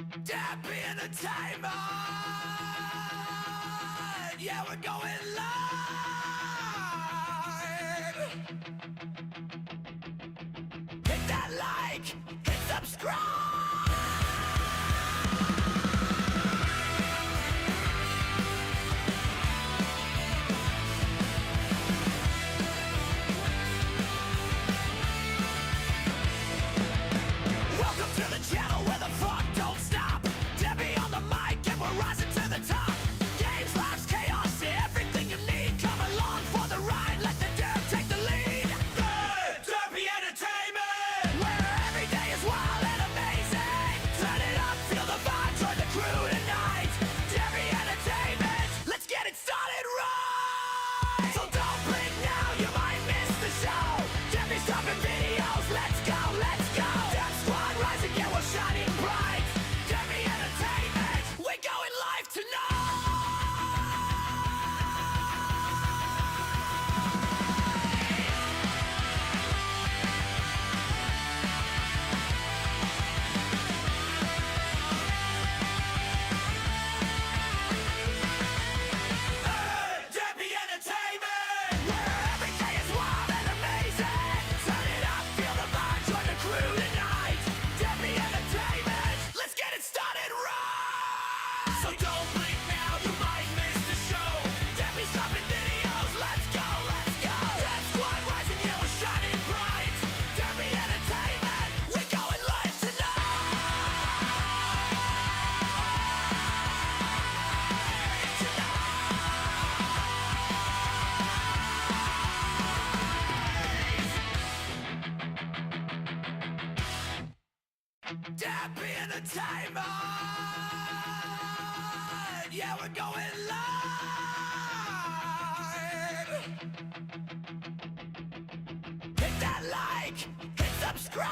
Derpy Entertainment. Yeah, we're going live. Hit that like, hit subscribe. Welcome to the channel where the fun don't stop. Debbie on the mic and we're rising to the top. Games, laughs, chaos, everything you need. Come along for the ride, let the derp take the lead. Derpy Entertainment, where every day is wild and amazing. Turn it up, feel the vibe, join the crew tonight. Derpy Entertainment, let's get it started right. So don't blink now, you might miss the show. Debbie's dropping videos, let's go, let's go. Derp Squad rising, yeah, we're shining bright. Derpy Entertainment, we're going live tonight. Derpy Entertainment, where every day is wild and amazing. Turn it up, feel the vibe, join the crew tonight. Derpy Entertainment, let's get it started right. So don't blink now, you might miss the show. Debbie's dropping videos, let's go, let's go. Derp Squad rising, yeah, we're shining bright. Derpy Entertainment, we're going live Derpy Entertainment. Yeah, we're going live. Hit that like, hit subscribe.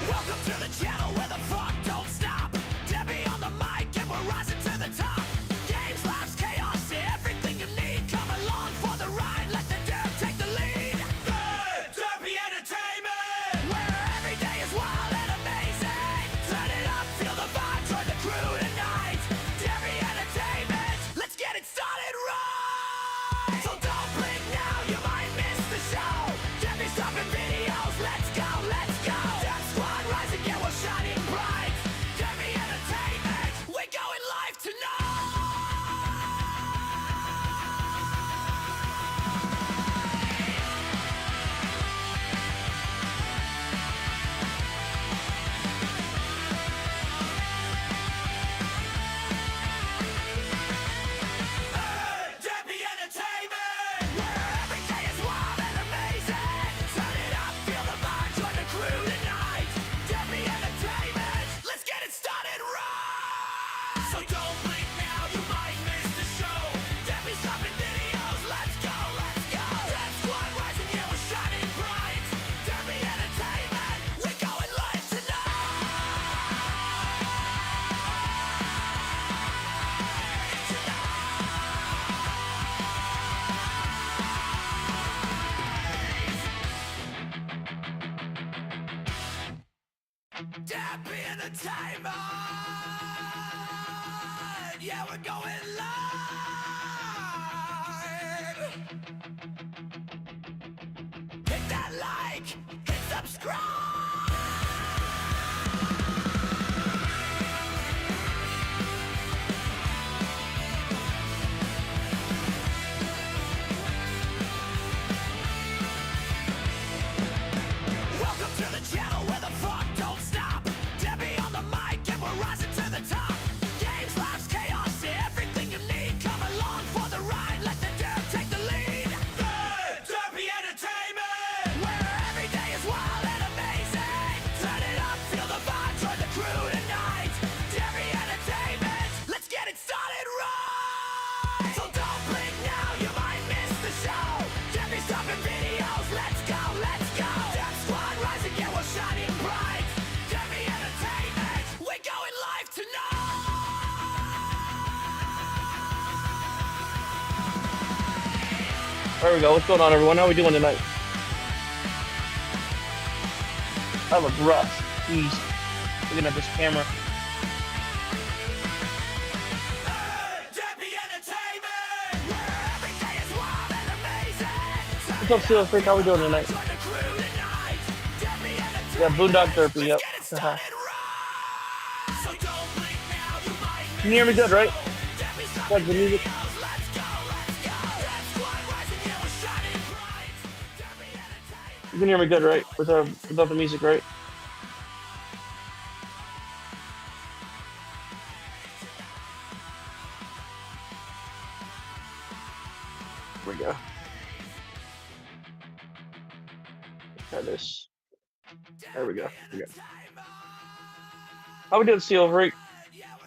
Welcome to the channel where the fun don't stop. Debbie on the mic and we're rising to the top. Games, laughs, chaos, everything you need. Come along for the ride, let the derp take the lead. Derpy Entertainment, where every day is wild and amazing. Turn it up, feel the vibe, join the crew tonight. Derpy Entertainment, let's get it started right. So don't blink now, you might miss the show. Debbie's dropping videos, let's go, let's go. Derp Squad rising, yeah, we're shining bright. Derpy Entertainment, we're going live tonight. Derpy Entertainment, where every day is wild and amazing. Turn it up, feel the vibe, join the crew tonight. Derpy Entertainment, let's get it started right. So don't blink now, you might miss the show. Debbie's dropping videos, let's go, let's go. Derp Squad rising, yeah, we're shining bright. Derpy Entertainment, we're going live Derpy Entertainment. Yeah, we're going live. Hit that like, hit subscribe. Welcome to the channel where the fun don't stop. Debbie on the mic and we're rising to the top. Games, laughs, chaos, everything you need. Come along for the ride, let the derp take the lead. Derpy Entertainment, where every day is wild and amazing. There we go. What's going on, everyone? How are we doing tonight? I look rough. Jeez. Looking at this camera. Derpy Entertainment, where every day is wild and amazing. What's up, Steel Freak? How we doing tonight? Join the crew tonight. Derpy Yeah, Boondock Entertainment, Derpy. let's Yep. get it Uh-huh. started right. So don't blink now, you might Can you hear me good, right? Derpy's Got the dropping music. videos. Let's go, let's go. Red squad rising, yellow shining bright. Derpy Entertainment. You can hear me good, right? Without the music, right? Here we go. Try this. There we go. Here we go. How we doing, Steel Freak?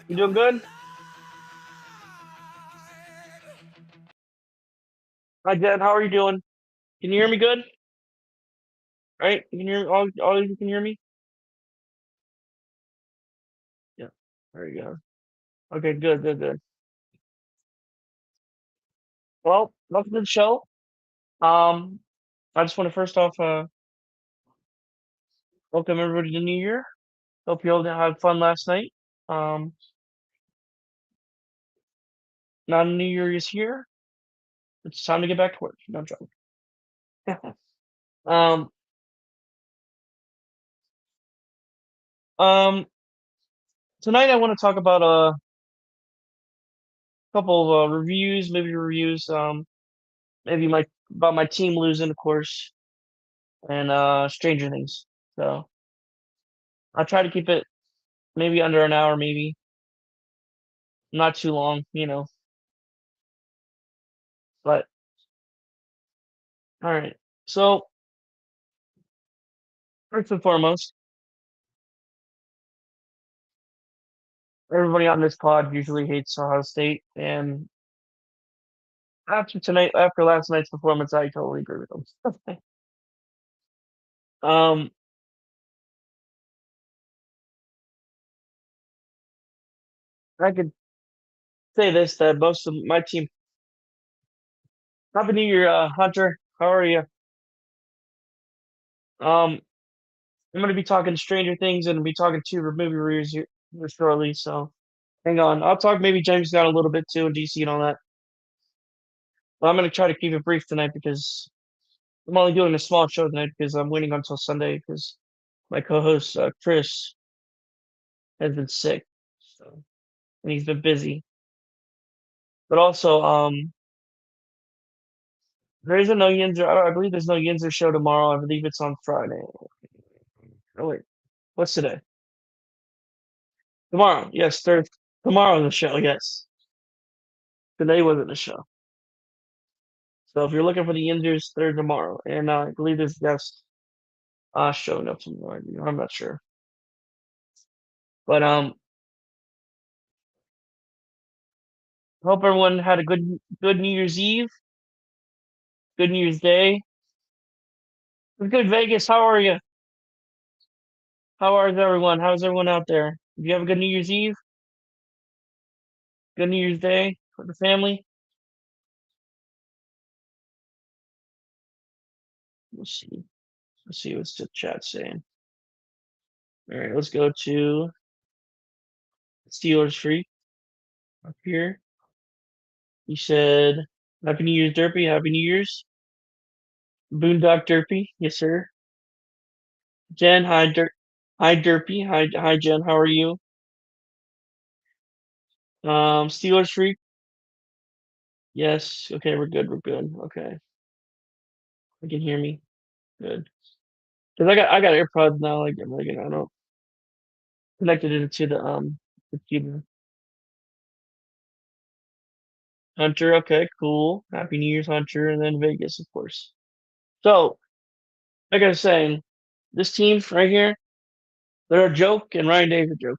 You doing good? Hi, Jen. How are you doing? Can you hear me good? Right? You can hear me? All of you can hear me? Yeah. There you go. Okay, good, good, good. Well, welcome to the show. Um, I just want to first off welcome everybody to the New Year. Hope you all had fun last night. Um, now New Year is here. It's time to get back to work. No joke. um, um, Tonight I want to talk about a couple of reviews, maybe reviews. Maybe my about my team losing, of course, and Stranger Things. So I'll try to keep it maybe under an hour, maybe not too long, But all right. So first and foremost, everybody on this pod usually hates Ohio State, and after last night's performance, I totally agree with them. um, I could say this that most of my team. Happy New Year, Hunter. How are you? Um, I'm gonna be talking Stranger Things and be talking two movie reviews here shortly. So hang on. I'll talk maybe James Gunn a little bit too and DC and all that. But I'm gonna try to keep it brief tonight because I'm only doing a small show tonight because I'm waiting until Sunday because my co-host Chris has been sick, so and he's been busy. But also, there is a no Yinzer. I believe there's no Yinzer show tomorrow. I believe it's on Friday. Oh wait, what's today? Tomorrow, yes, Thursday. Tomorrow's the show. Yes, today wasn't the show. So if you're looking for the Yinzers, they're tomorrow, and I believe there's guest showing up tomorrow. I'm not sure, but hope everyone had a good New Year's Eve, good New Year's Day. Good Vegas. How are you? How is everyone? How's everyone out there? Did you have a good New Year's Eve? Good New Year's Day with the family? Let's see. Let's see what's the chat saying. All right, let's go to Steelers Freak up here. You said Happy New Year's, Derpy. Happy New Year's. Boondock Derpy. Yes, sir. Jen, hi, hi, Derpy. Hi, Jen. How are you? Steelers Freak. Yes. Okay, we're good. We're good. Okay, you can hear me. Good. Cause I got AirPods now. I don't connected it to the computer. Hunter, okay, cool. Happy New Year's, Hunter, and then Vegas, of course. So, like I was saying, this team right here, they're a joke, and Ryan Day's a joke.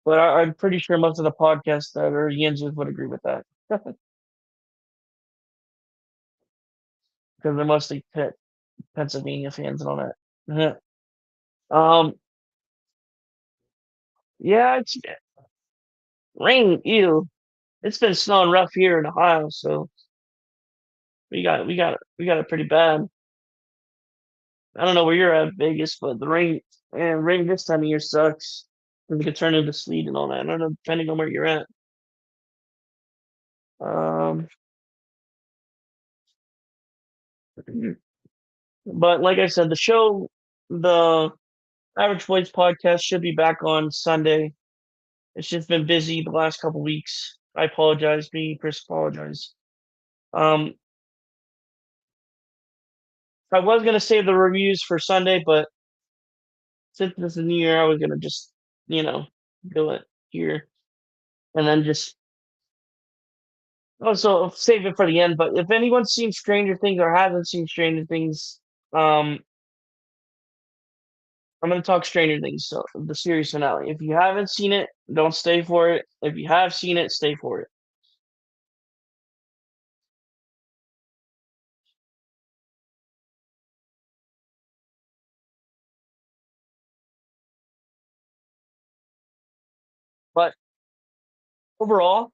But I'm pretty sure most of the podcasts that are Yinzers would agree with that because they're mostly Pennsylvania fans and all that. Yeah, it's rain. Ew, it's been snowing rough here in Ohio, so we got it pretty bad. I don't know where you're at, Vegas, but the rain this time of year sucks. It could turn into sleet and all that. I don't know, depending on where you're at. Um, but like I said, the Average Boys podcast should be back on Sunday. It's just been busy the last couple weeks. I apologize. Me, Chris, apologize. Um, I was gonna save the reviews for Sunday, but since it's the new year, I was gonna just, you know, do it here and then just also save it for the end. But if anyone's seen Stranger Things or hasn't seen Stranger Things, um, I'm gonna talk Stranger Things, so the series finale. If you haven't seen it, don't stay for it. If you have seen it, stay for it. But overall,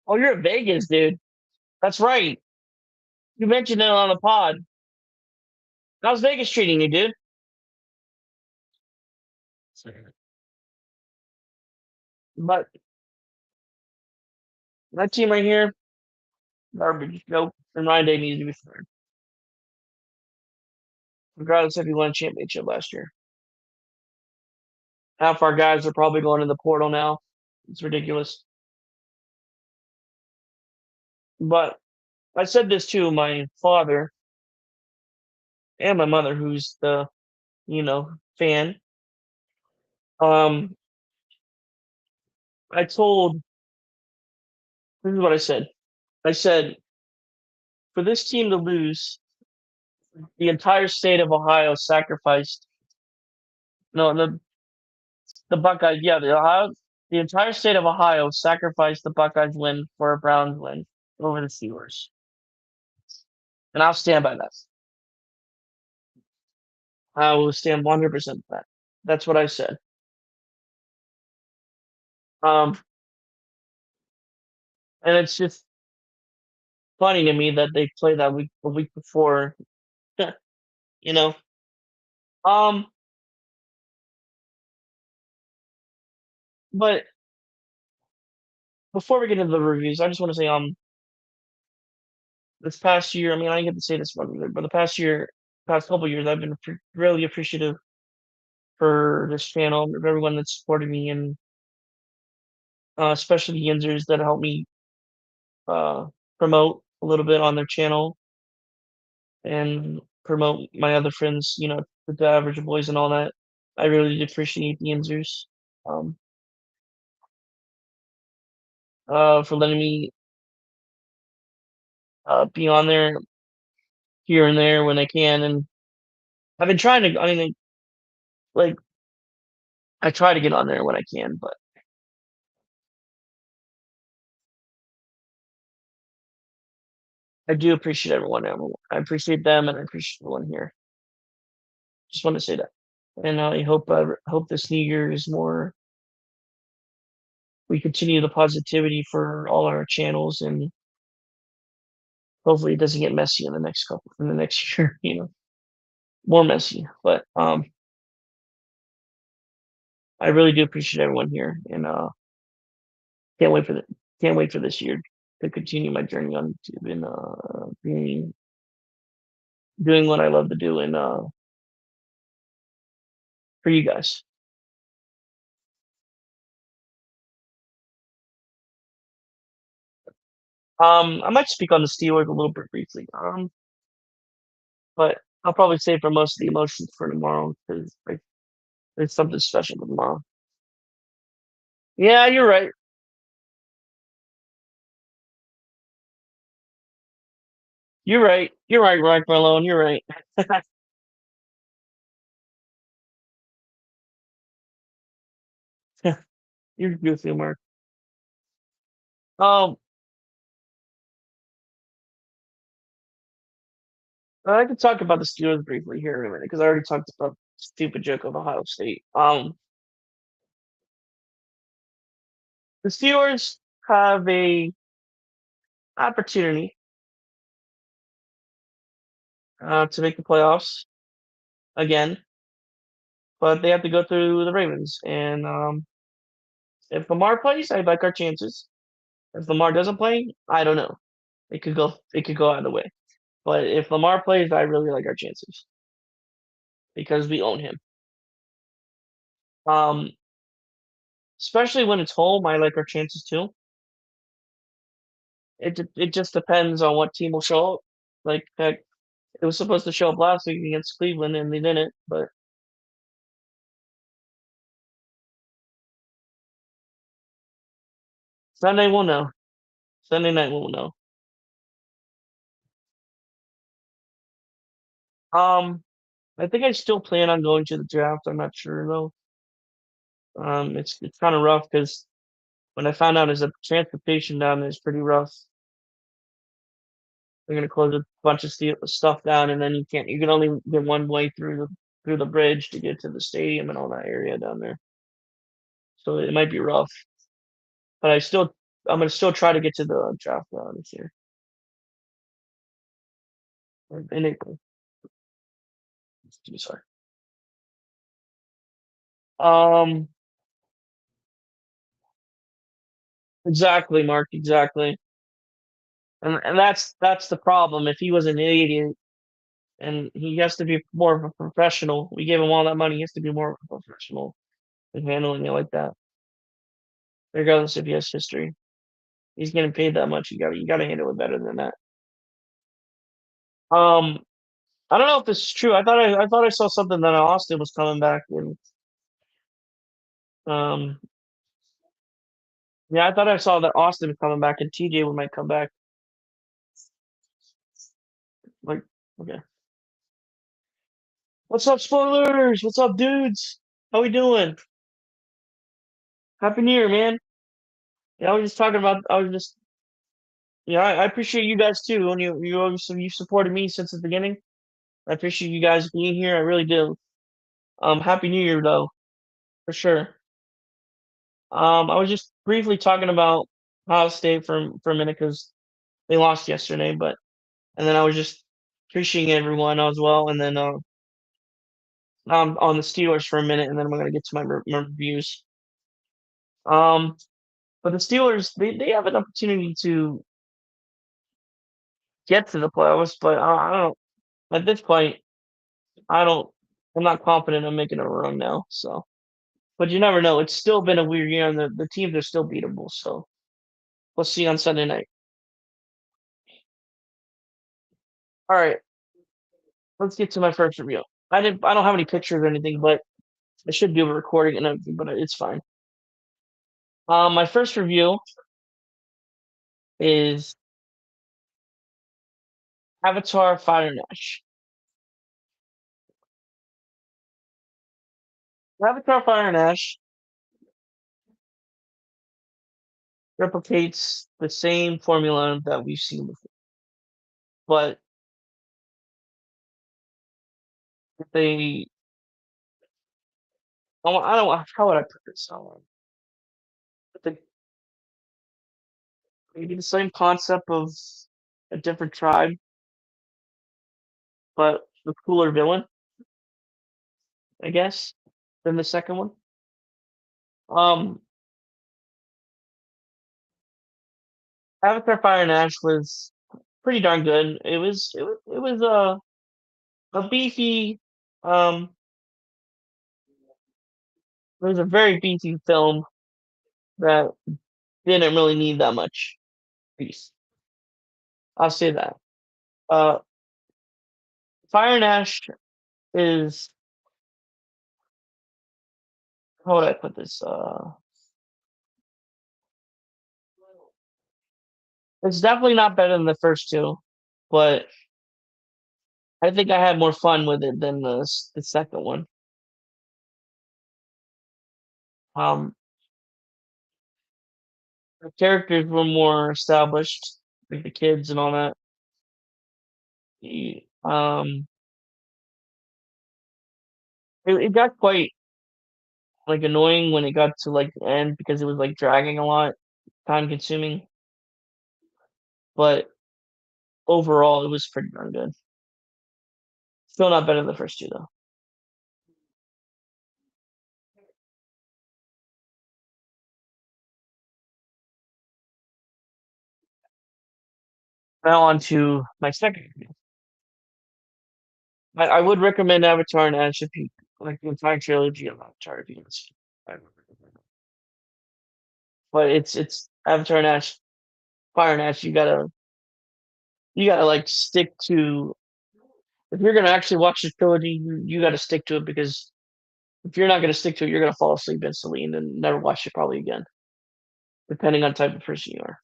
oh, you're at Vegas, dude. That's right. You mentioned it on the pod. How's Vegas treating you, dude? But that team right here, garbage. Nope. And Ryan Day needs to be fired, regardless if he won a championship last year. Half our guys are probably going in the portal now. It's ridiculous. But I said this to my father and my mother, who's the fan. Um, I told this is what I said. I said for this team to lose, the entire state of Ohio sacrificed. No, the Buckeyes. Yeah, the entire state of Ohio sacrificed the Buckeyes win for a Browns win over the Steelers, and I'll stand by that. I will stand 100% by that. That's what I said. Um, and it's just funny to me that they played that week the week before. you know. Um, but before we get into the reviews, I just want to say, this past year, I mean, I get to say this one, but the past couple years, I've been really appreciative for this channel, of everyone that supported me, and especially the Yinzers that helped me uh, promote a little bit on their channel and promote my other friends, the Average Boys and all that. I really did appreciate the Yinzers um, for letting me be on there here and there when I can. And I've been trying to, I mean, like, I try to get on there when I can, but I do appreciate everyone. I appreciate them and I appreciate everyone here. Just want to say that. And I hope this new year is more. We continue the positivity for all our channels, and hopefully it doesn't get messy in the next year. More messy. But I really do appreciate everyone here, and can't wait for the can't wait for this year to continue my journey on YouTube and being doing what I love to do, and for you guys. I might speak on the Steelers a little bit briefly. But I'll probably save for most of the emotions for tomorrow because like there's something special tomorrow. Yeah, you're right. You're right. You're right, Mike Malone. You're right. You're goofy, Mark. Um, I can talk about the Steelers briefly here in a minute because I already talked about the stupid joke of Ohio State. The Steelers have a opportunity. to make the playoffs again, but they have to go through the Ravens. And if Lamar plays, I like our chances. If Lamar doesn't play, I don't know. It could go either way. But if Lamar plays, I really like our chances because we own him. Um, especially when it's home, I like our chances too. It just depends on what team will show up. Like heck, it was supposed to show up last week against Cleveland, and they didn't. But Sunday we'll know. Sunday night we'll know. Um, I think I still plan on going to the draft. I'm not sure though. It's kind of rough because when I found out is that transportation down there is pretty rough. They're gonna close a bunch of stuff down, and then you can only get one way through the bridge to get to the stadium and all that area down there. So it might be rough, but I'm gonna still try to get to the draft this year in April. Sorry. Um, exactly, Mark. Exactly, and that's the problem. If he was an idiot and he has to be more of a professional, we gave him all that money. He has to be more of a professional in handling it like that, regardless if he has history. He's getting paid that much. You gotta handle it better than that. Um, I don't know if this is true. I thought I saw something that Austin was coming back, and um, yeah, I thought I saw that Austin was coming back and TJ might come back. Like, okay, what's up, spoilers? What's up, dudes? How we doing? Happy New Year, man. Yeah, I was just talking about. I was just, yeah, I appreciate you guys too. And you supported me since the beginning. I appreciate you guys being here. I really do. Happy New Year though, for sure. I was just briefly talking about Ohio State for a minute because they lost yesterday, but and then I was just appreciating everyone as well, and then on the Steelers for a minute, and then we're gonna get to my reviews. Um, but the Steelers they have an opportunity to get to the playoffs, but I don't. At this point, I don't. I'm not confident in making a run now. So, but you never know. It's still been a weird year, and the teams are still beatable. So we'll see on Sunday night. All right, let's get to my first review. I don't have any pictures or anything, but I should do a recording and everything, but it's fine. My first review is Avatar Fire and Ash. Avatar Fire and Ash replicates the same formula that we've seen before, but they I don't how would I put this? But maybe the same concept of a different tribe, but the cooler villain, I guess, than the second one. Um, Avatar Fire and Ash was pretty darn good. It was a beefy um it was a very beefy film that didn't really need that much beef. I'll say that. Uh, Fire and Ash is how would I put this? It's definitely not better than the first two, but I think I had more fun with it than the second one. Um, the characters were more established, like the kids and all that. It got quite like annoying when it got to like the end because it was like dragging a lot, time consuming. But overall, it was pretty darn good. Still not better than the first two though. Now on to my second. I would recommend Avatar and Ash if you like the entire trilogy of Avatar if you want to see. But it's Avatar and Ash, Fire and Ash. You gotta like stick to if you're gonna actually watch the trilogy, you gotta stick to it because if you're not gonna stick to it, you're gonna fall asleep instantly and then never watch it probably again, depending on the type of person you are.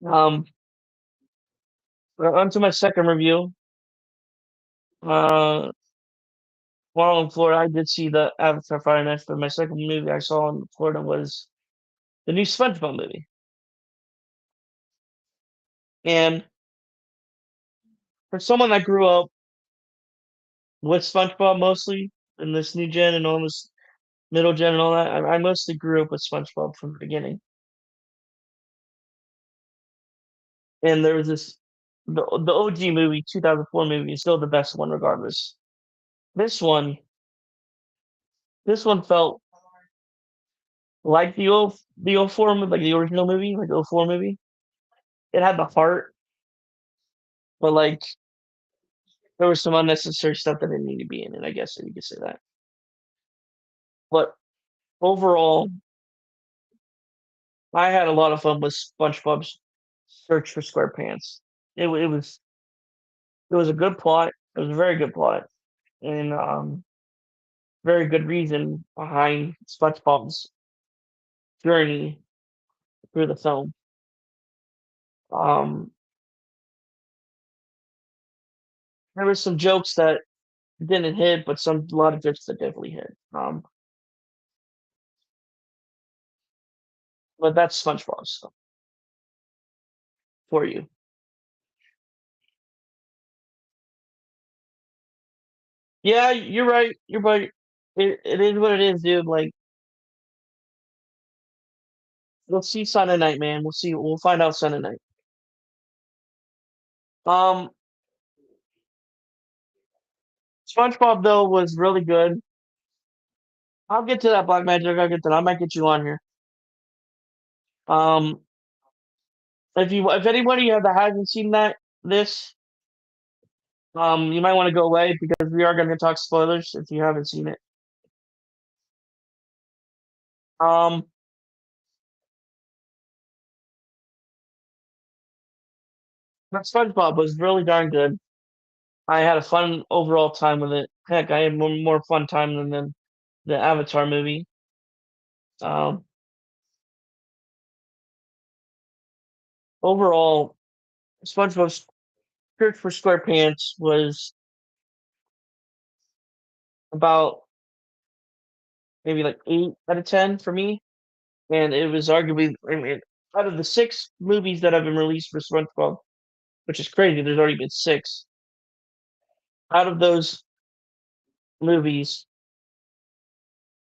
Um, on to my second review. Uh, while in Florida, I did see the Avatar Fire and Ash, but my second movie I saw in Florida was the new SpongeBob movie. And for someone that grew up with SpongeBob mostly in this new gen and all this middle gen and all that, I mostly grew up with SpongeBob from the beginning. And there was the OG movie, 2004 movie, is still the best one regardless. This one, this one felt like the O four movie, like the original movie, like the O four movie. It had the heart, but like there was some unnecessary stuff that didn't need to be in it. I guess you could say that. But overall, I had a lot of fun with SpongeBob's Search for SquarePants. It was a good plot. It was a very good plot, and very good reason behind SpongeBob's journey through the film. Um, there was some jokes that didn't hit, but a lot of jokes that definitely hit. But that's SpongeBob stuff for you. Yeah, you're right. You're right. It is what it is, dude. Like, we'll see Sunday night, man. We'll see. We'll find out Sunday night. Um, SpongeBob though was really good. I'll get to that Black Magic. I'll get to that. I might get you on here. Um, if anybody that hasn't seen this, you might want to go away because we are going to talk spoilers if you haven't seen it. Um, but SpongeBob was really darn good. I had a fun overall time with it. Heck, I had more fun time than the Avatar movie. Um, overall, SpongeBob's Search for SquarePants was about maybe like 8 out of 10 for me, and it was arguably, I mean, out of the six movies that have been released for SpongeBob, which is crazy. There's already been six. Out of those movies,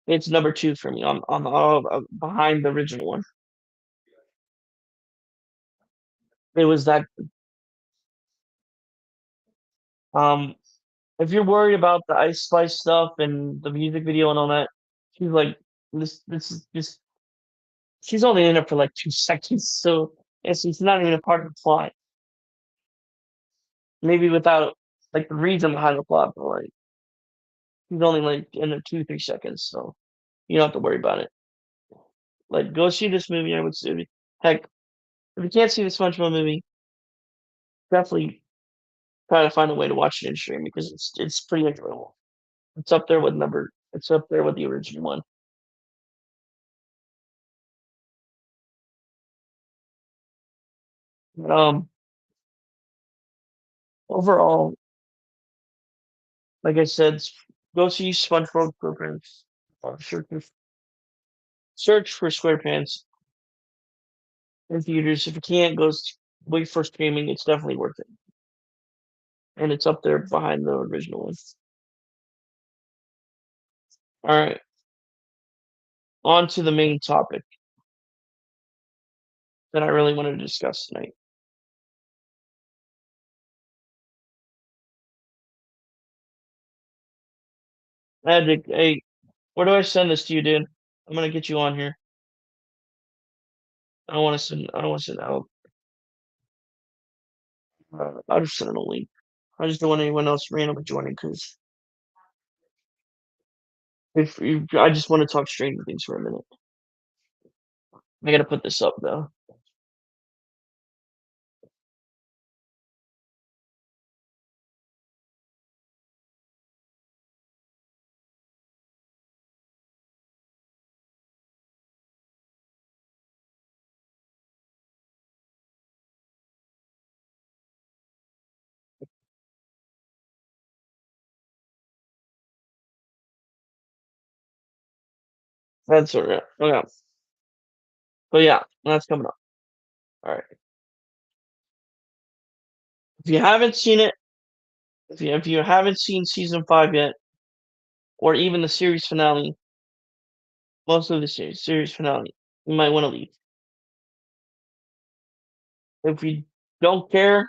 it's number two for me behind the original one. It was that um if you're worried about the Ice Spice stuff and the music video and all that, she's like this is just she's only in it for like 2 seconds, so it's not even a part of the plot. Maybe without like the reason behind the plot, but like she's only like in there 2 3 seconds, so you don't have to worry about it. Like go see this movie, I would say. Heck, if you can't see the SpongeBob movie, definitely try to find a way to watch it in stream because it's pretty enjoyable. It's up there with the original one. Um, overall, like I said, go see SpongeBob SquarePants. Search for SquarePants in theaters. If you can't, wait for streaming. It's definitely worth it, and it's up there behind the original one. All right, on to the main topic that I really wanted to discuss tonight. Magic, hey, where do I send this to you, dude? I'm gonna get you on here. I don't want to send. I don't want to send out. I'll just send a link. I just don't want anyone else randomly joining because if you, I just want to talk Stranger Things for a minute. I gotta put this up though. That's sort of okay. But yeah, that's coming up. All right. If you haven't seen it, if you haven't seen season 5 yet, or even the series finale, most of the series finale, you might want to leave. If you don't care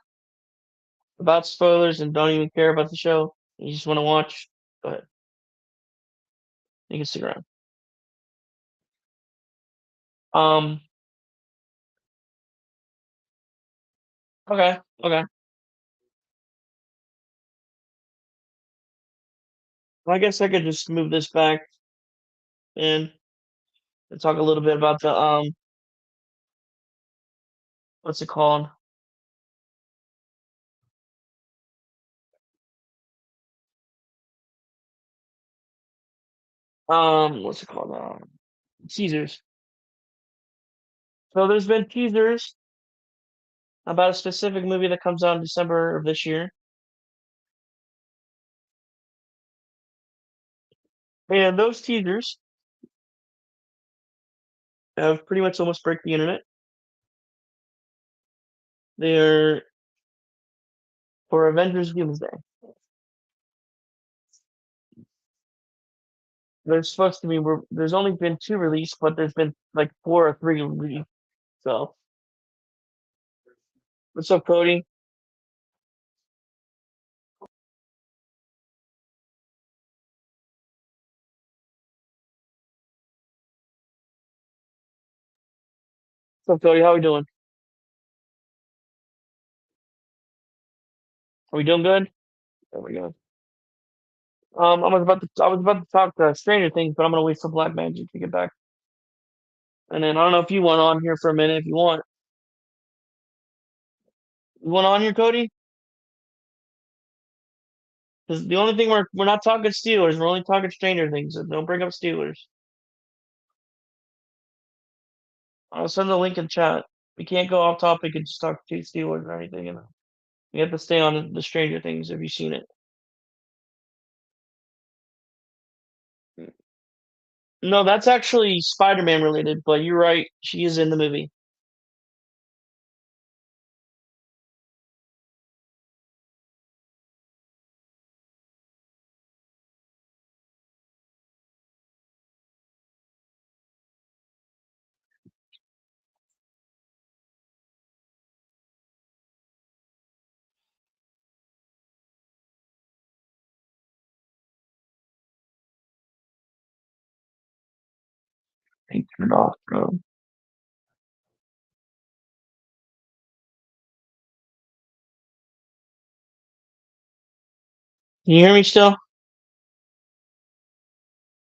about spoilers and don't even care about the show, you just want to watch, go ahead. You can stick around. Um. Okay. Okay. Well, I guess I could just move this back in and talk a little bit about the what's it called? What's it called? Teasers. So there's been teasers about a specific movie that comes out in December of this year, and those teasers have pretty much almost break the internet. They're for Avengers Doomsday. There's supposed to be there's only been 2 released, but there's been like 4 or 3 released. So what's up, Cody? What's up, Cody? How we doing? Are we doing good? There we go. I was about to talk Stranger Things, but I'm gonna wait for Black Magic to get back. And then I don't know if you want on here for a minute if you want. You want on here, Cody? Because the only thing we're not talking Steelers, we're only talking Stranger Things. So don't bring up Steelers. I'll send the link in chat. We can't go off topic and just talk to Steelers or anything. We have to stay on the Stranger Things. Have you seen it? No, that's actually Spider-Man related. But you're right. She is in the movie. Hey, turn it off, bro. Can you hear me still?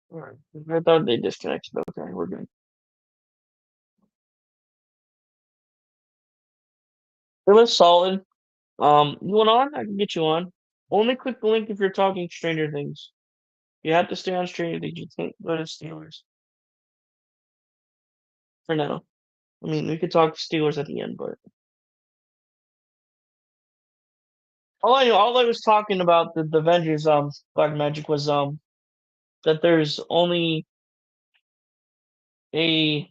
All right. I thought they disconnected. Okay, we're good. It was solid. You want on? I can get you on. Only click the link if you're talking Stranger Things. You have to stay on Stranger Things. You can't go to Steelers for now. I mean, we could talk Steelers at the end, but all I was talking about the Avengers Black Magic was that a there's only a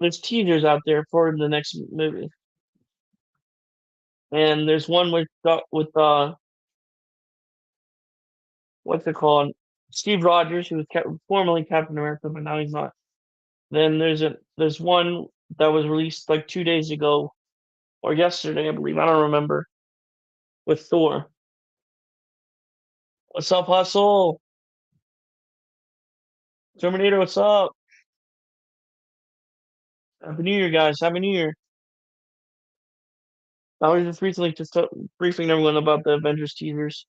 there's teasers out there for the next movie, and there's one with what's it called? Steve Rogers, who was formerly Captain America, but now he's not. Then there's one that was released like 2 days ago or yesterday, I believe. I don't remember. with Thor. What's up, Hustle? Terminator, what's up? Happy New Year, guys. Happy New Year. I was just recently briefing everyone about the Avengers teasers.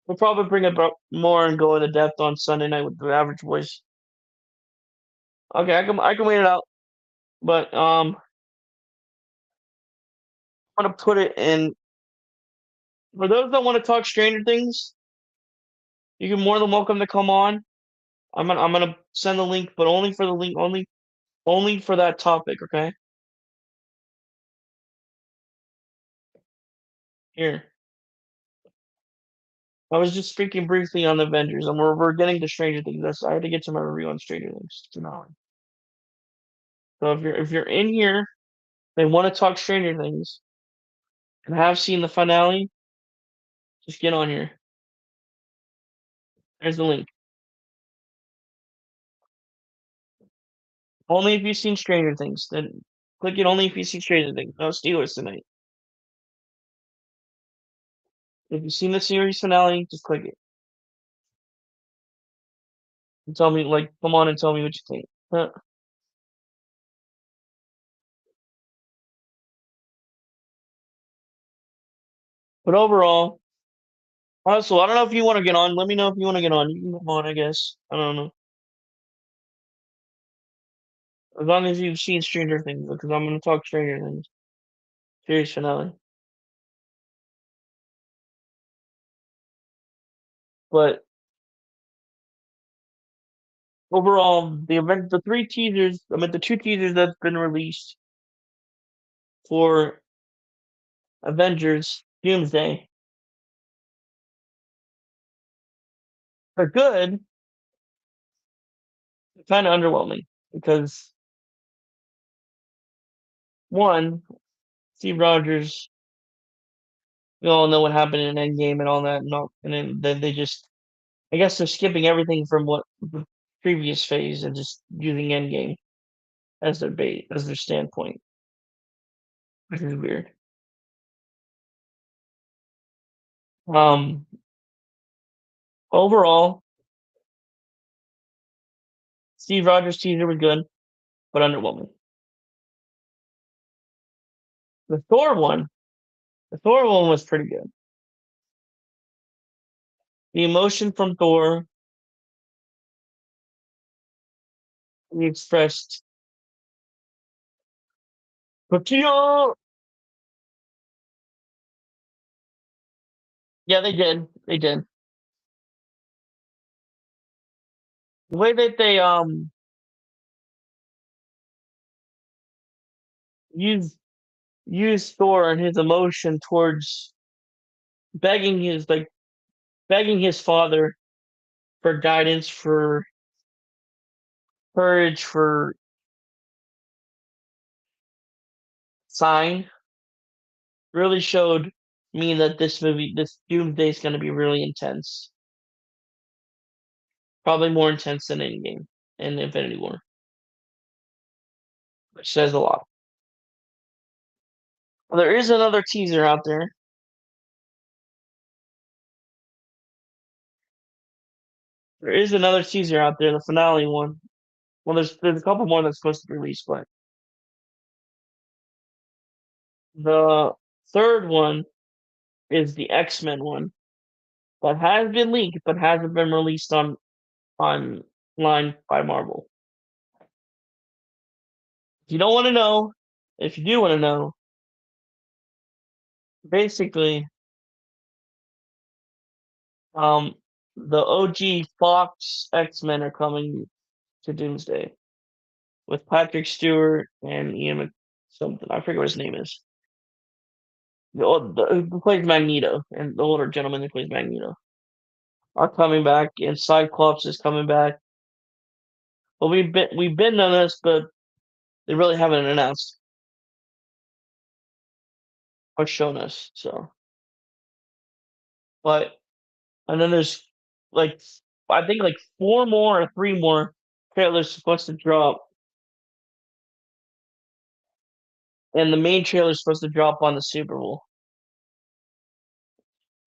We'll probably bring it up more and go into depth on Sunday night with the average voice. Okay, I can wait it out. But I'm gonna put it in for those that want to talk Stranger Things, you can more than welcome to come on. I'm gonna send the link, but only for the link only for that topic, okay? Here. I was just speaking briefly on the Avengers, and we're getting to Stranger Things. I had to get to my review on Stranger Things tonight. So if you're in here, they want to talk Stranger Things and have seen the finale, just get on here. There's the link. Only if you've seen Stranger Things. Then click it only if you've seen Stranger Things. No Steelers tonight. If you've seen the series finale, just click it. And tell me, like, come on and tell me what you think. But overall, also, I don't know if you want to get on. Let me know if you want to get on. You can come on, I guess. I don't know. As long as you've seen Stranger Things, because I'm going to talk Stranger Things. Series finale. But overall, the three teasers, the two teasers that's been released for Avengers Doomsday are good, kind of underwhelming because one, Steve Rogers, we all know what happened in Endgame and all that, and then they just, I guess they're skipping everything from what the previous phase and just using Endgame as their bait, as their standpoint, which is weird. Um, Overall, Steve Rogers teaser was good, but underwhelming. The Thor one, the Thor one was pretty good. The emotion from Thor, he expressed, Patia! Yeah, they did. They did. The way that they use use Thor and his emotion towards begging his like begging his father for guidance, for courage, for sign, really showed me that this Doomsday is going to be really intense. Probably more intense than Endgame and Infinity War, which says a lot. Well, there is another teaser out there. There is another teaser out there, the finale one. Well, there's a couple more that's supposed to be released, but the third one is the X-Men one that has been leaked but hasn't been released online by Marvel. If you don't want to know, if you do want to know, basically, um, the OG Fox X-Men are coming to Doomsday with Patrick Stewart and Ian something. I forget what his name is. Who plays Magneto and the older gentleman who plays Magneto are coming back, and Cyclops is coming back. Well, we've been on this, but they really haven't announced or shown us. So, but and then there's like I think like four more or three more trailers supposed to drop, and the main trailer is supposed to drop on the Super Bowl.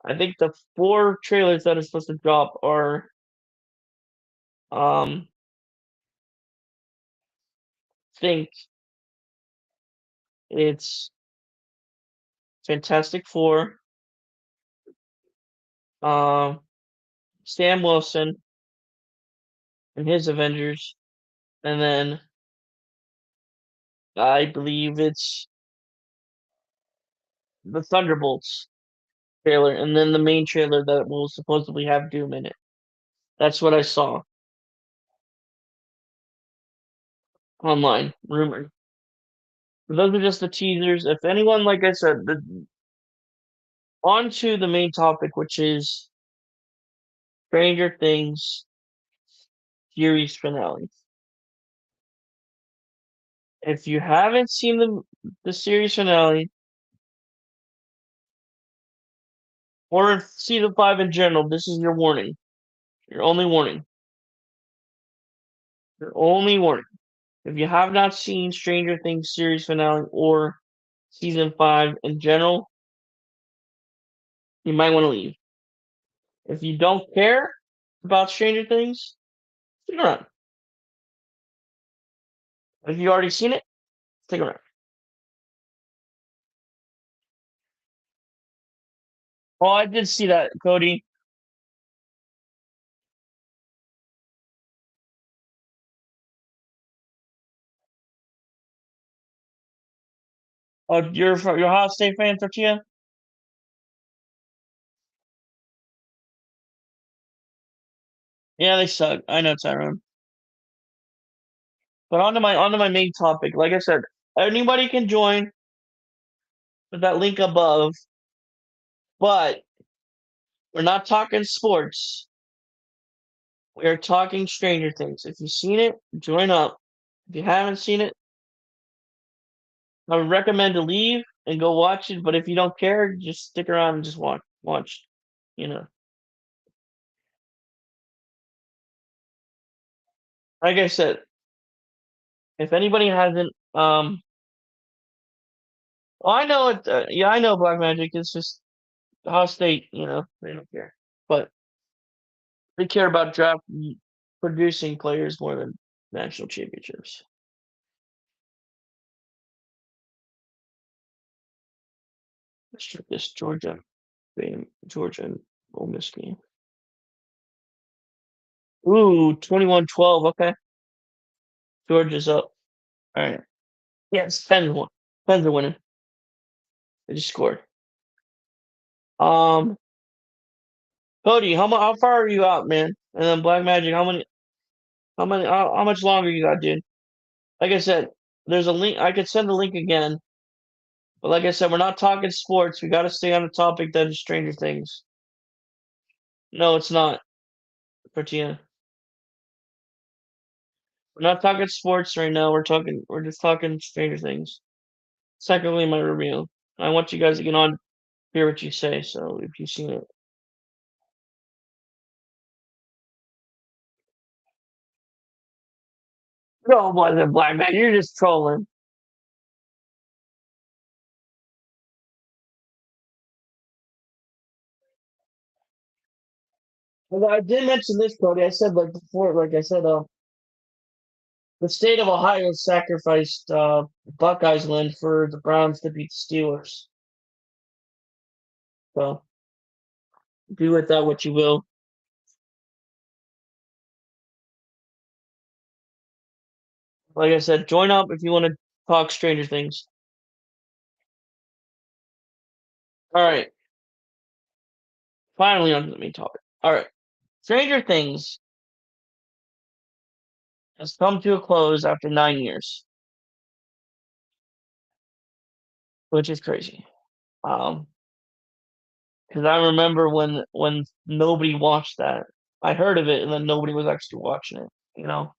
I think the 4 trailers that are supposed to drop are um think it's Fantastic Four, um, Sam Wilson and his Avengers, and then I believe it's the Thunderbolts trailer, and then the main trailer that will supposedly have Doom in it. That's what I saw online, rumored. Those are just the teasers. If anyone, like I said, on to the main topic, which is Stranger Things series finale. If you haven't seen the series finale or season 5 in general, this is your warning. Your only warning. Your only warning. If you have not seen Stranger Things series finale or season 5 in general, you might want to leave. If you don't care about Stranger Things, stick around. If you already seen it, stick around. Oh, I did see that, Cody. Oh, you're a Ohio State fan, Tortilla? Yeah, they suck. I know, Tyrone. But onto my main topic. Like I said, anybody can join with that link above, but we're not talking sports. We are talking Stranger Things. If you've seen it, join up. If you haven't seen it, I would recommend to leave and go watch it. But if you don't care, just stick around and just watch. Watch, you know. Like I said, if anybody hasn't, well, I know it. Yeah, I know Black Magic. It's just Ohio State. They don't care, but they care about draft producing players more than national championships. Let's check this Georgia and Ole Miss game. Ooh, 21-12. Okay, Georgia's up. All right. Yes, Pens won. Pens are winning. They just scored. Um, Cody, how far are you out, man? And then Black Magic, how much longer you got, dude? Like I said, there's a link. I could send the link again, but like I said, we're not talking sports. We got to stay on the topic that is Stranger Things. No, it's not, Fortina. We're not talking sports right now. We're just talking Stranger Things. Secondly, my review. I want you guys to get on, hear what you say. So if you've seen it, no, wasn't Black Man. You're just trolling. Well, I did mention this, Cody. I said like before, like I said, the state of Ohio sacrificed Buckeyes land for the Browns to beat the Steelers. So do with that what you will. Like I said, join up if you want to talk Stranger Things. All right, finally on to the main topic. All right, Stranger Things has come to a close after 9 years, which is crazy. Um, because I remember when nobody watched that. I heard of it, and then nobody was actually watching it. You know.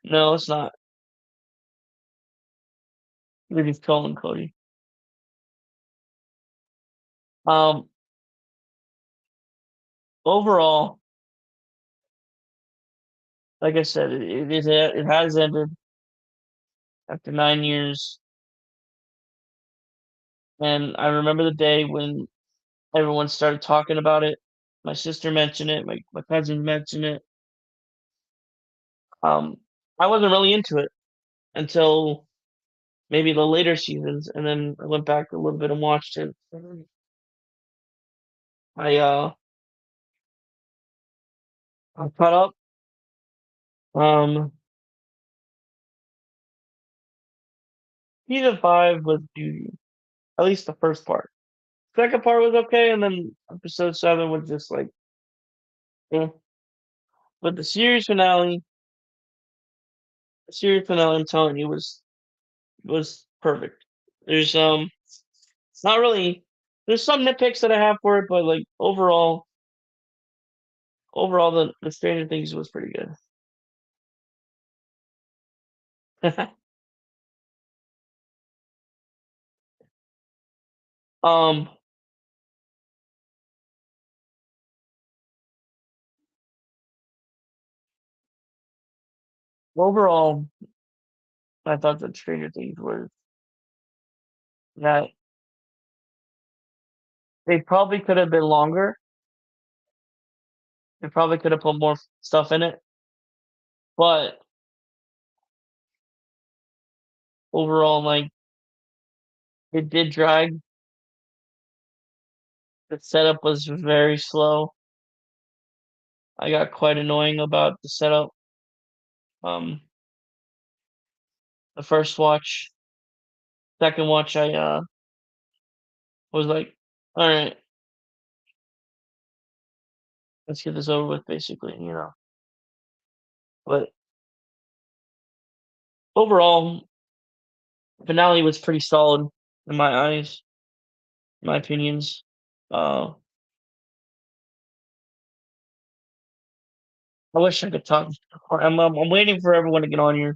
No, it's not. You're just trolling, Cody. Um, Overall, like I said, it has ended. after 9 years. And I remember the day when everyone started talking about it. My sister mentioned it. My cousin mentioned it. Um, I wasn't really into it until maybe the later seasons, and then I went back a little bit and watched it. I uh, I caught up. Um, Season 5 was beauty, at least the first part. Second part was okay, and then episode 7 was just like, eh. But the series finale, I'm telling you, was perfect. There's not really. There's some nitpicks that I have for it, but like overall, the Stranger Things was pretty good. um, Overall, I thought that Stranger Things was that they probably could have been longer. They probably could have put more stuff in it, but overall, like it did drag. The setup was very slow. I got quite annoying about the setup. Um, the first watch, second watch, I was like, all right, let's get this over with, basically. But overall, finale was pretty solid in my eyes, my opinions. Uh, I wish I could talk. I'm waiting for everyone to get on here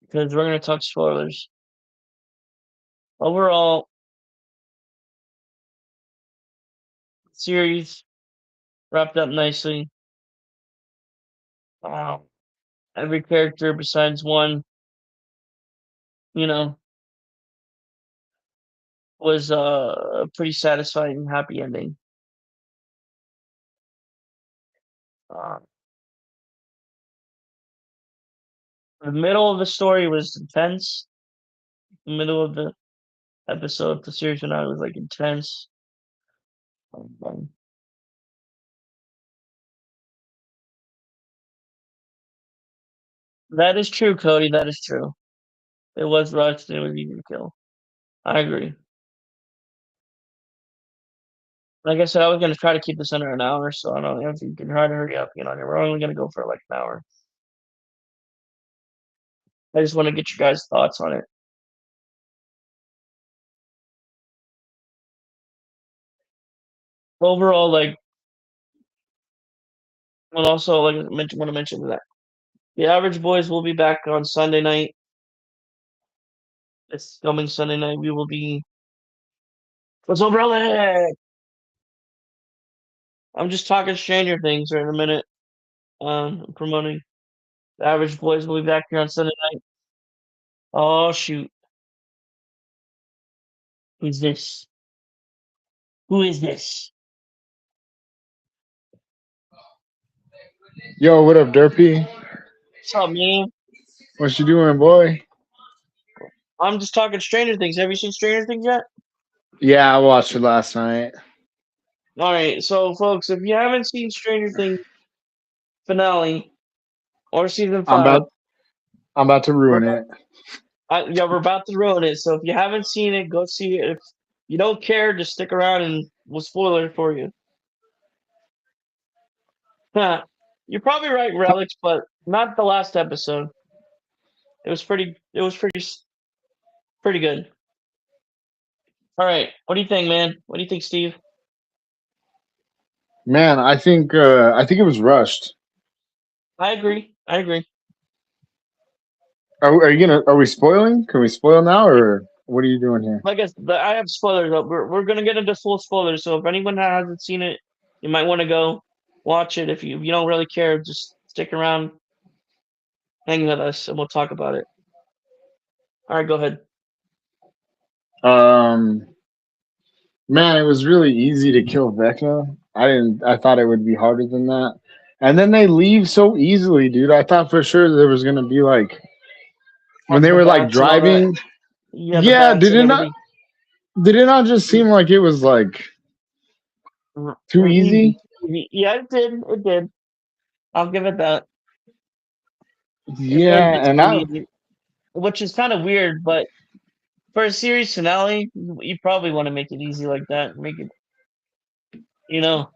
because we're gonna talk spoilers. Overall, series wrapped up nicely. Um, every character besides one, you know, was a pretty satisfying and happy ending. Uh, the middle of the story was intense. The middle of the episode, the series finale was like intense. Um, that is true, Cody. That is true. It was rushed and it was easy to kill. I agree. Like I said, I was gonna try to keep this under an hour, so I don't know if you can try to hurry up. We're only gonna go for like an hour. I just want to get your guys' thoughts on it. Overall, like, and also like want to mention that the Average Boys will be back on Sunday night. It's coming Sunday night. We will be. What's over, Alex? I'm just talking Stranger Things right in a minute. Promoting the Average Boys will be back here on Sunday night. Oh shoot, who's this? Who is this? Yo, what up, derpy? What's up, man? What you doing, boy? I'm just talking Stranger Things. Have you seen Stranger Things yet? Yeah, I watched it last night. All right, so folks, if you haven't seen Stranger Things finale or season I'm 5, about I'm about to we're ruin about, it. yeah, we're about to ruin it. So if you haven't seen it, go see it. If you don't care, just stick around and we'll spoil it for you. Huh. You're probably right, Relics, but not the last episode. It was pretty. It was pretty good. All right, what do you think, man? What do you think, Steve? Man, I think it was rushed. I agree. I agree. Are we spoiling? Can we spoil now, or what are you doing here? Like I have spoilers up. We're gonna get into full spoilers. So if anyone hasn't seen it, you might want to go watch it. If you don't really care, just stick around, hang with us, and we'll talk about it. All right, go ahead. Um, man, it was really easy to kill Vecna. I thought it would be harder than that. And then they leave so easily, dude. I thought for sure there was gonna be like when Like they the were like bats and all that. driving. Yeah, the Yeah, bats and everything. did it not just seem like it was like too Easy. easy? Yeah, it did. It did. I'll give it that. It was Yeah, just and too I easy, which is kind of weird. But for a series finale, you probably want to make it easy like that. Make it, you know.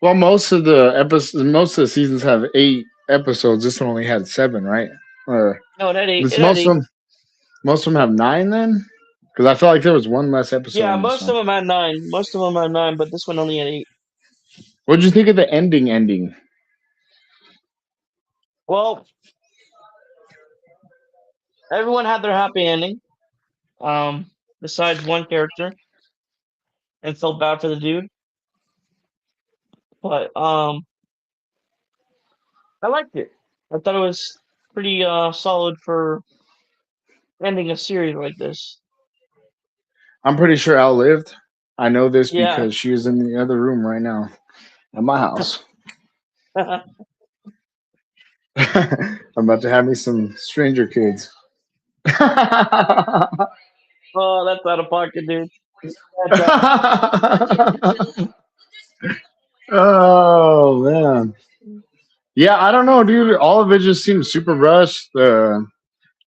well, most of the seasons have 8 episodes. This one only had 7, right? Or No, it had eight. this It had eight. most of them have 9 then, because I felt like there was one less episode Yeah, in this most of one. them had nine. Most of them had nine, but this one only had eight. What did you think of the ending? Ending? Well, everyone had their happy ending. Um, besides one character, and felt bad for the dude. But I liked it. I thought it was pretty solid for ending a series like this. I'm pretty sure Al lived. I know this Yeah. because she is in the other room right now at my house. I'm about to have me some stranger kids. Oh, that's out of pocket, dude. That's out. Oh man. Yeah, I don't know, dude. All of it just seems super rushed. The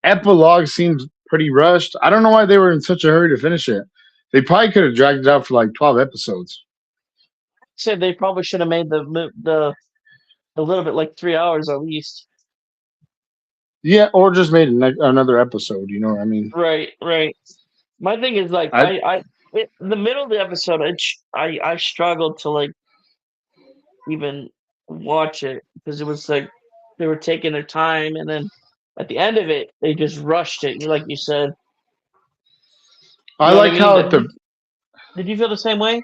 epilogue seems pretty rushed. I don't know why they were in such a hurry to finish it. They probably could have dragged it out for like 12 episodes. Said they probably should have made the a little bit like 3 hours at least. Yeah, or just made another episode. You know what I mean? Right, right. My thing is like I in the middle of the episode, I struggled to like even watch it because it was like they were taking their time, and then at the end of it, they just rushed it. You like you said, you I know what I like mean? how at the Did you feel the same way?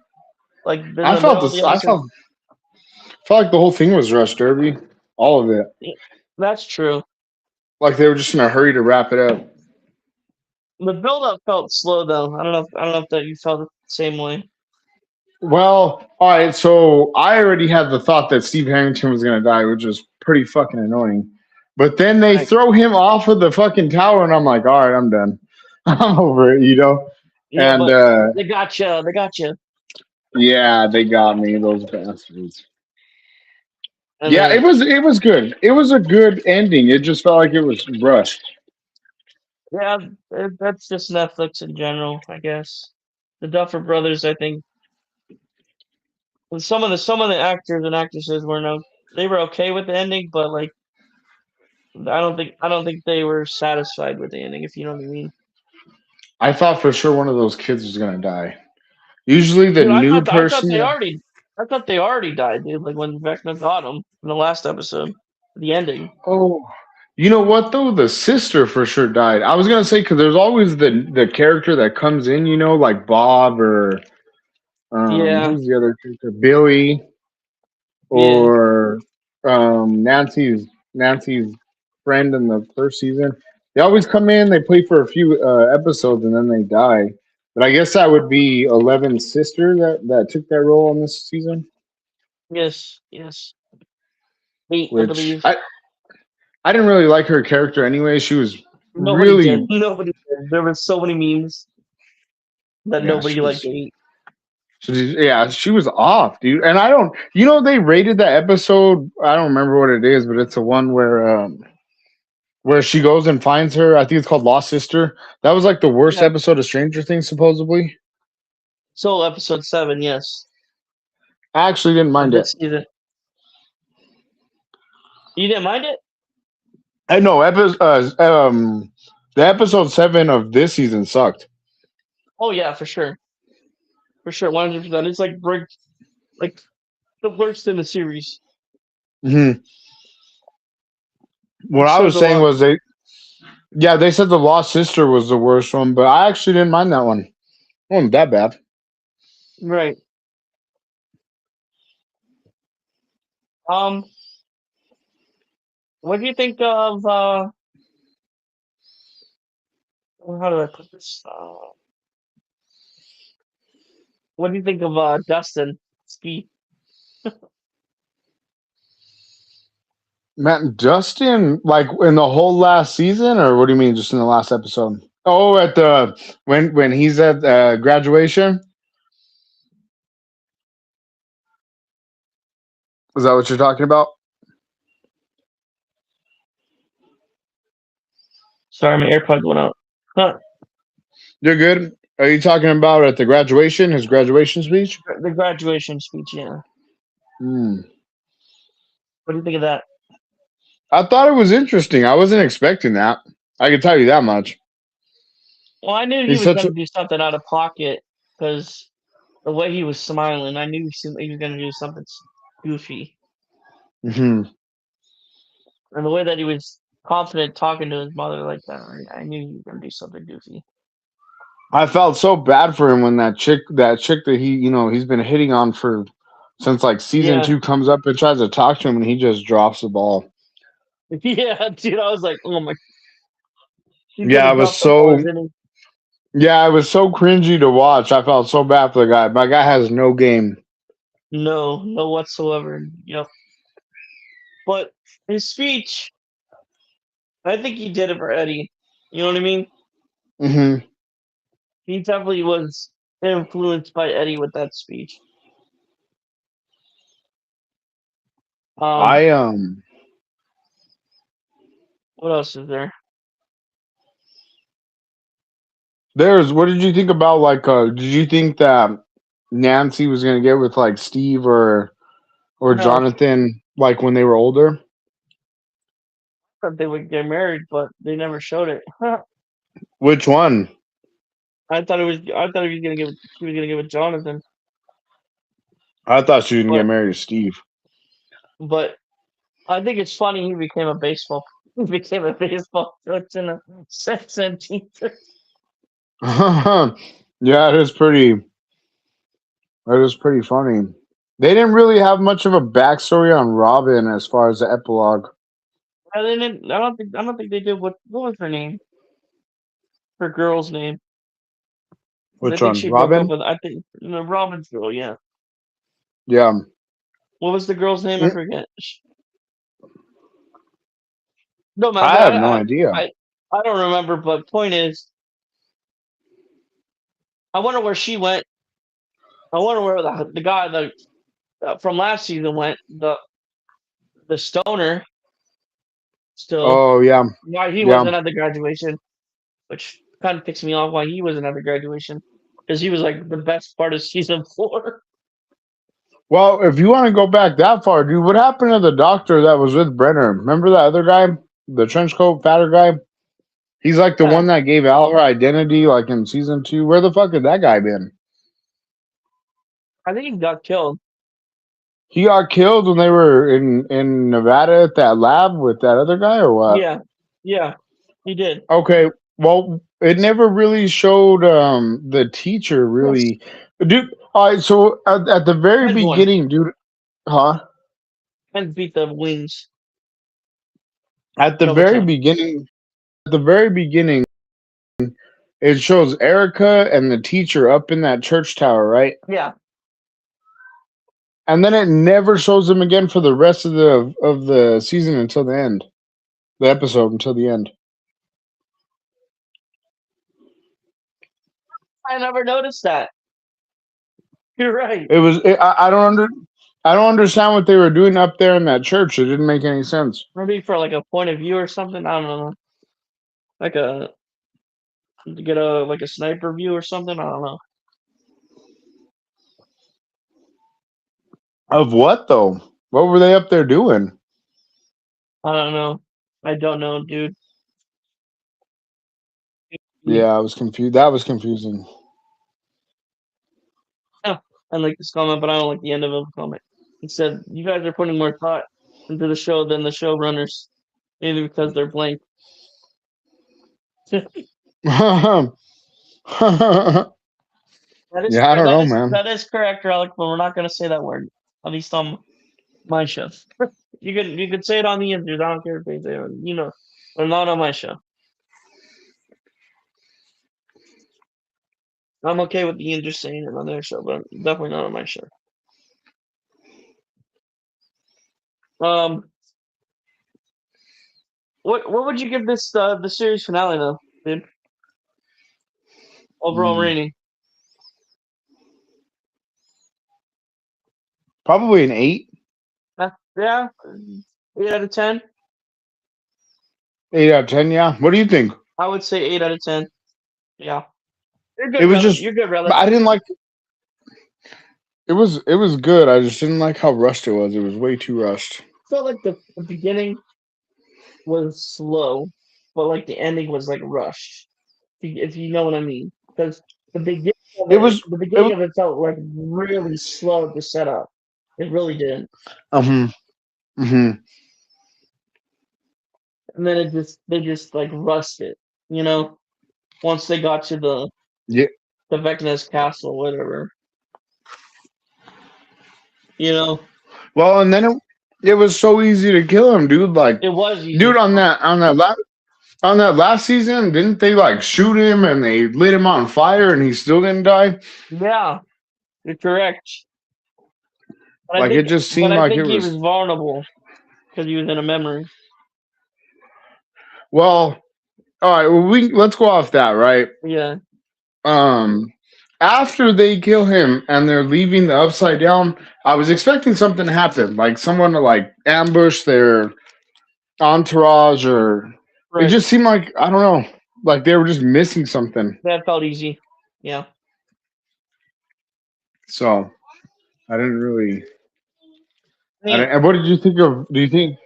Like in I the felt middle of this. the episode? Felt like the whole thing was rushed, Derby. All of it. Yeah, that's true. Like they were just in a hurry to wrap it up. The build up felt slow though. I don't know if that you felt the same way. Well, all right. So I already had the thought that Steve Harrington was gonna die, which was pretty fucking annoying. But then they Right. throw him off of the fucking tower, and I'm like, all right, I'm done. I'm over it, Yeah, And but they got you. They got you. yeah, they got me, those bastards. And Yeah, then it was good. It was a good ending. It just felt like it was rushed. yeah, that's just Netflix in general, I guess. The Duffer Brothers, I think, and some of the actors and actresses were no, they were okay with the ending, but like I don't think they were satisfied with the ending, if you know what I mean. I thought for sure one of those kids was gonna die. Usually the Dude, new I thought they already died, dude. Like when Vecna got him in the last episode, the ending. Oh, you know what though? The sister for sure died. I was gonna say because there's always the character that comes in, like Bob or Yeah, who's the other character? Billy yeah, or Nancy's friend in the first season. They always come in, they play for a few episodes, and then they die. But I guess that would be Eleven's sister that took that role in this season. yes, yes. Eight, I Which believe. I didn't really like her character anyway. She was Nobody did. really Nobody did. There were so many memes that yeah, nobody liked Eight. she was off, dude. And I don't, they rated that episode. I don't remember what it is, but it's the one where she goes and finds her. I think it's called Lost Sister. That was like the worst Yeah. episode of Stranger Things, supposedly. So episode 7, yes, I actually didn't of mind it. this season. You didn't mind it? I know the episode 7 of this season sucked. Oh yeah, for sure, 100%. It's like the worst in the series. Hmm What It I says was a saying lot. was they said the Lost Sister was the worst one, but I actually didn't mind that one. It wasn't that bad. Right. Um, what do you think of How do I put this? What do you think of Dustin Speed? Matt Justin, like in the whole last season, or what do you mean, just in the last episode? Oh, at the when he's at graduation. Is that what you're talking about? Sorry, my AirPod went out. Huh. You're good. Are you talking about at the graduation, his graduation speech? The graduation speech, yeah. Hmm. What do you think of that? I thought it was interesting. I wasn't expecting that. I can tell you that much. Well, I knew he He's was such going a. to do something out of pocket because the way he was smiling, I knew he was going to do something goofy. Mhm. And the way that he was confident talking to his mother like that, I knew he was going to do something goofy. I felt so bad for him when that chick that he's been hitting on for since like season Yeah. 2 comes up and tries to talk to him and he just drops the ball. Yeah, dude, I was like, oh my, he's going Yeah, to I was drop the ball, so isn't he? yeah, it was so cringy to watch. I felt so bad for the guy. My guy has no game. No, no whatsoever. Yep. But his speech, I think he did it for Eddie. You know what I mean? Hmm. He definitely was influenced by Eddie with that speech. Um, I what else is there? there's what did you think about like did you think that Nancy was gonna get with like Steve or No, Jonathan like when they were older? I thought they would get married, but they never showed it. Which one? I thought he was gonna give she was gonna give it Jonathan, I thought she was gonna get but married to Steve. but I think it's funny he became a baseball he became a baseball coach in a sex and teacher. Yeah, it is pretty funny. They didn't really have much of a backstory on Robin as far as the epilogue. I didn't. I don't think they did. What was her name? Her girl's name. 'Cause I Which think one? she broke up Robin? with. I think the Robin's girl. Yeah. Yeah. What was the girl's name? I Mm, forget. No matter. I have no idea. I I don't remember. But point is, I wonder where she went. I wonder where the guy from last season went. The stoner still. Oh yeah. Why he Yeah. wasn't at the graduation, which kind of ticks me off. Why he wasn't at the graduation because he was like the best part of season 4. Well, if you want to go back that far, dude, what happened to the doctor that was with Brenner? Remember that other guy? The trench coat, fatter guy? He's like the Yeah, one that gave Al her identity, like in season 2. Where the fuck had that guy been? I think he got killed. He got killed when they were in Nevada at that lab with that other guy, or what? Yeah, yeah, he did. Okay, well, it never really showed the teacher Yes, really, dude. All right, so at the very Ted won. beginning, dude, huh? And beat the Wings At the double very time. beginning, at the very beginning, it shows Erica and the teacher up in that church tower, right? Yeah, And then it never shows them again for the rest of the season until the end, the episode until the end. I never noticed that. You're right. It was I don't understand what they were doing up there in that church. It didn't make any sense. Maybe for like a point of view or something. I don't know. Like to get a like a sniper view or something. I don't know. Of what though? What were they up there doing? I don't know. I don't know, dude. Yeah, I was confused. That was confusing. Yeah, I like this comment, but I don't like the end of the comment. It said, "You guys are putting more thought into the show than the showrunners, maybe because they're blank." that Yeah, is I don't that know, is man. that is correct, Alec. But we're not going to say that word. At least on my show. You could say it on the internet. I don't care if they say it. But not on my show. I'm okay with Ian just saying it on their show, but definitely not on my show. Um, what would you give this the series finale though, dude? Overall Mm, rating? probably an 8. Yeah, 8 out of 10. 8 out of 10. Yeah. What do you think? I would say 8 out of 10. Yeah, you're It good, was brother. just. You're good, brother. I didn't like. It was good. I just didn't like how rushed it was. It was way too rushed. Felt like the beginning was slow, but like the ending was like rushed. If you know what I mean, because the beginning of It it, was. the It beginning was. of it felt like really slow to set up. It really did, Um. Hmm. and then they just like rushed it. You know, once they got to Yeah. the Vecna's castle, whatever. You know, Well, and then it was so easy to kill him, dude. Like, it was dude, easy. on that last season, didn't they like shoot him and they lit him on fire and he still didn't die? Yeah, you're correct. Like it just But seemed I like it think he was. was vulnerable because he was in a memory. Well, all right. Well, let's go off that, right? Yeah, Um, After they kill him and they're leaving the upside down, I was expecting something to happen, like someone to like ambush their entourage, or it right. just seemed like I don't know, like they were just missing something. That felt easy. Yeah. So I didn't really. I I mean, didn't, and what did you think of? Do you think?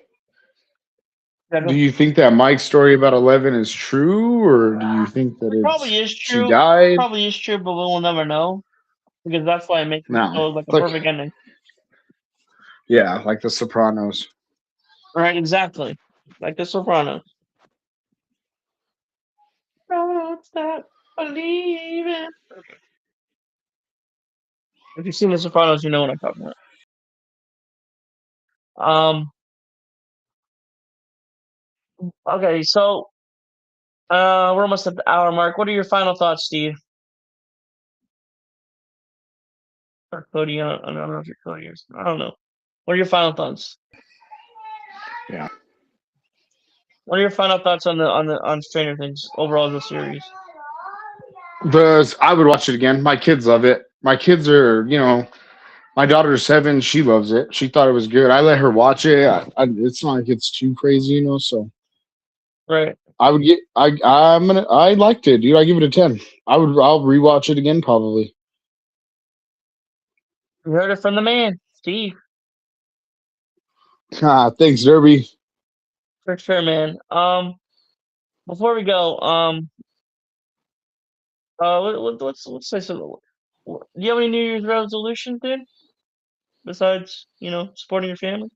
that Do you think that Mike's story about 11 is true, or do you think that probably it's is she true. died? Probably is true, but we'll never know because that's why it makes it No, so like a like perfect ending. yeah, like The Sopranos. Right? Exactly. Like The Sopranos. Don't stop believing. If you've seen The Sopranos, you know what I'm talking about. Okay, so we're almost at the hour mark. What are your final thoughts, Steve? Or Cody? I don't know if you're Cody or I don't know. What are your final thoughts? Yeah, What are your final thoughts on Stranger Things overall the series? but I would watch it again. My kids love it. My kids are, my daughter's 7. She loves it. She thought it was good. I let her watch it. It's not like it's too crazy. So Right. I would get. I liked it, dude. I give it a 10. I'll rewatch it again probably. You heard it from the man, Steve. Thanks, Derby. For sure, man. Before we go, let's say something. Do you have any New Year's resolutions, dude? Besides, supporting your family.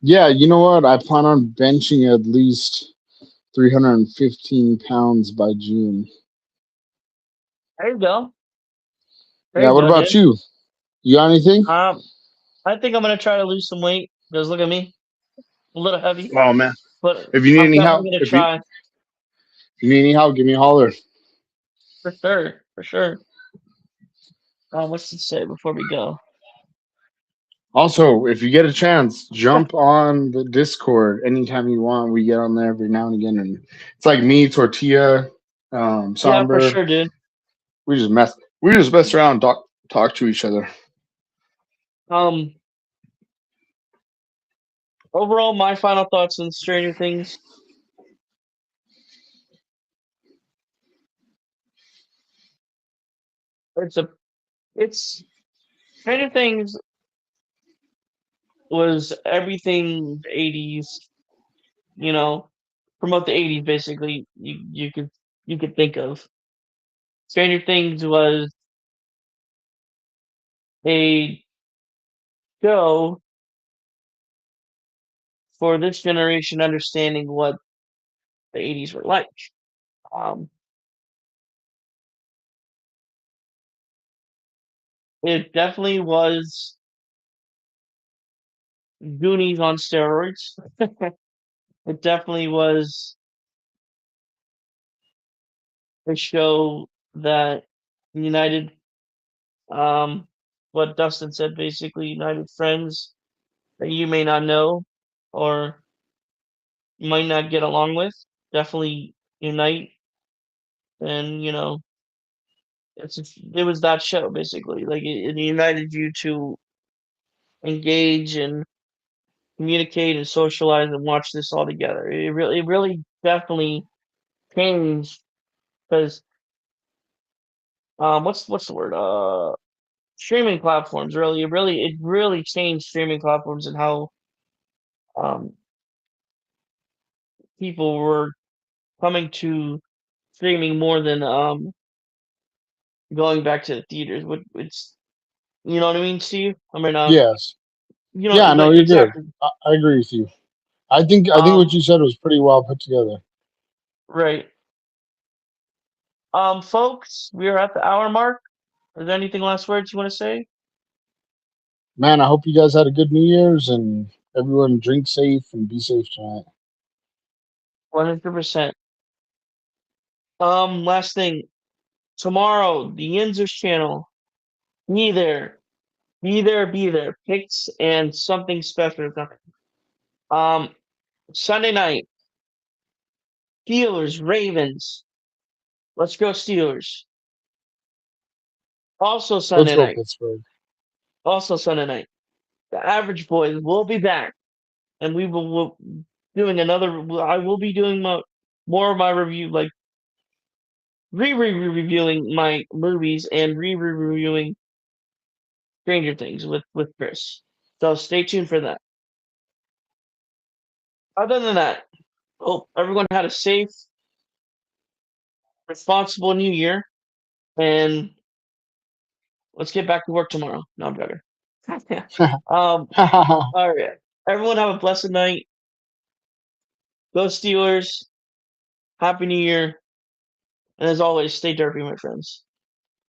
Yeah, you know what? I plan on benching at least 315 pounds by June. There you go. There Yeah, you what go, about dude. you? You got anything? I think I'm gonna try to lose some weight. Because look at me, a little heavy, Oh man. but If you need I'm any help, definitely gonna if you, try you need any help, give me a holler. for sure, for sure. What's to say before we go? Also, if you get a chance, jump on the Discord anytime you want. We get on there every now and again, and it's like me, Tortilla, Yeah, for Somber. sure, dude. We just mess around, and talk to each other. Um, Overall, my final thoughts on Stranger Things. It's a, it's Stranger Things was everything the '80s. You know, promote the '80s basically. You could think of. Stranger Things was a show for this generation understanding what the '80s were like. Um, it definitely was Goonies on steroids. It definitely was a show that united. What Dustin said, basically, united friends that you may not know or might not get along with. Definitely unite, and it was that show basically. Like it united you to engage and communicate and socialize and watch this all together. It really definitely changed because what's the word? Streaming platforms it really changed streaming platforms and how um people were coming to streaming more than going back to the theaters. Which you know what I mean, Steve? I mean, Yes. you know, Yeah, no, you're good. exactly. I agree with you. I think what Um, you said was pretty well put together. right. Folks, we are at the hour mark. Is there anything last words you want to say? Man, I hope you guys had a good New Year's and everyone drink safe and be safe tonight. 100%. Last thing. Tomorrow, the Yinzers channel. Be there. Be there, be there. Picks and something special. Um, Sunday night, Steelers, Ravens. Let's go Steelers. Also Let's Sunday go night. Pittsburgh. Also Sunday night. The Average Boys will be back, and we'll doing another. I will be doing more of my review, like reviewing my movies and reviewing Stranger Things with Chris. So stay tuned for that. Other than that, hope everyone had a safe, responsible New Year, and let's get back to work tomorrow. No, I'm joking. um, all right. Everyone have a blessed night. Go Steelers. Happy New Year. And as always, stay derpy, my friends.